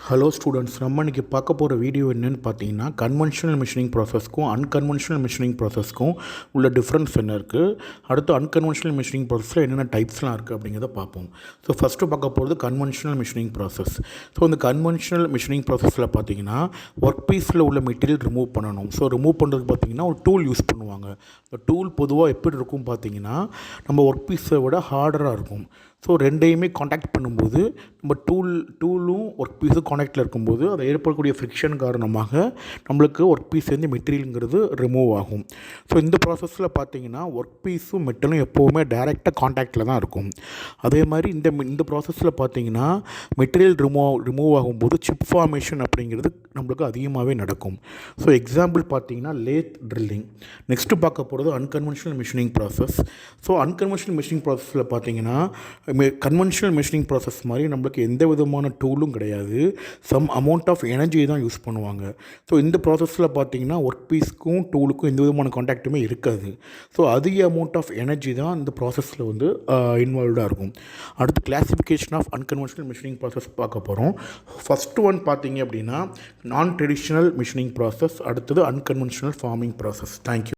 Hello students, நம்ம இன்றைக்கி பார்க்க போகிற வீடியோ என்னென்னு பார்த்தீங்கன்னா, கன்வென்ஷனல் மிஷினிங் ப்ராசஸ்க்கும் அன்கன்வென்ஷனல் மிஷினிங் ப்ராசஸ்க்கும் உள்ள டிஃப்ரென்ஸ் என்ன இருக்குது, அடுத்து அன்கன்வென்ஷனல் மிஷினிங் ப்ராசஸில் என்னென்ன டைப்ஸ்லாம் இருக்குது அப்படிங்கிறத பார்ப்போம். ஸோ ஃபஸ்ட்டு பார்க்க போகிறது கன்வென்ஷனல் மிஷினிங் ப்ராசஸ். ஸோ இந்த கன்வென்ஷனல் மிஷினிங் ப்ராசஸில் பார்த்தீங்கன்னா, ஒர்க் பீஸில் உள்ள மெட்டீரியல் ரிமூவ் பண்ணணும். ஸோ ரிமூவ் பண்ணுறதுக்கு பார்த்தீங்கன்னா ஒரு டூல் யூஸ் பண்ணுவாங்க. இந்த டூல் பொதுவாக எப்படி இருக்கும் பார்த்தீங்கன்னா, நம்ம ஒர்க் பீஸை விட ஹார்டராக இருக்கும். ஸோ ரெண்டையுமே காண்டாக்ட் பண்ணும்போது நம்ம டூலும் ஒர்க் பீஸும் காண்டாக்டில் இருக்கும்போது அதை ஏற்படக்கூடிய ஃப்ரிக்ஷன் காரணமாக நம்மளுக்கு ஒர்க் பீஸ்லேருந்து மெட்டீரியலுங்கிறது ரிமூவ் ஆகும். ஸோ இந்த ப்ராசஸில் பார்த்தீங்கன்னா ஒர்க் பீஸும் மெட்டலும் எப்போவுமே டைரெக்டாக காண்டாக்டில் தான் இருக்கும். அதே மாதிரி இந்த ப்ராசஸில் பார்த்தீங்கன்னா மெட்டீரியல் ரிமூவ் ஆகும்போது சிப் ஃபார்மேஷன் அப்படிங்கிறது நம்மளுக்கு அதிகமாகவே நடக்கும். ஸோ எக்ஸாம்பிள் பார்த்தீங்கன்னா லேத் ட்ரில்லிங். நெக்ஸ்ட்டு பார்க்க போகிறது unconventional machining process. So unconventional machining ப்ராசஸில் பார்த்தீங்கன்னா கன்வென்ஷனல் மிஷினிங் ப்ராசஸ் மாதிரி நம்மளுக்கு எந்த விதமான டூலும் கிடையாது. சம் அமௌண்ட் ஆஃப் எனர்ஜி தான் யூஸ் பண்ணுவாங்க. ஸோ இந்த ப்ராசஸில் பார்த்தீங்கன்னா ஒர்க் பீஸ்க்கும் டூலுக்கும் எந்த விதமான காண்டாக்டுமே இருக்காது. ஸோ அதிக அமௌண்ட் ஆஃப் எனர்ஜி தான் இந்த ப்ராசஸில் வந்து இன்வால்வ்டாக இருக்கும். அடுத்து classification of unconventional machining process பார்க்க போகிறோம். ஃபஸ்ட்டு ஒன் பார்த்தீங்க அப்படின்னா நான் ட்ரெடிஷ்னல் மிஷினிங் ப்ராசஸ், அடுத்தது அன்கன்வென்ஷனல் ஃபார்மிங் ப்ராசஸ். தேங்க்யூ.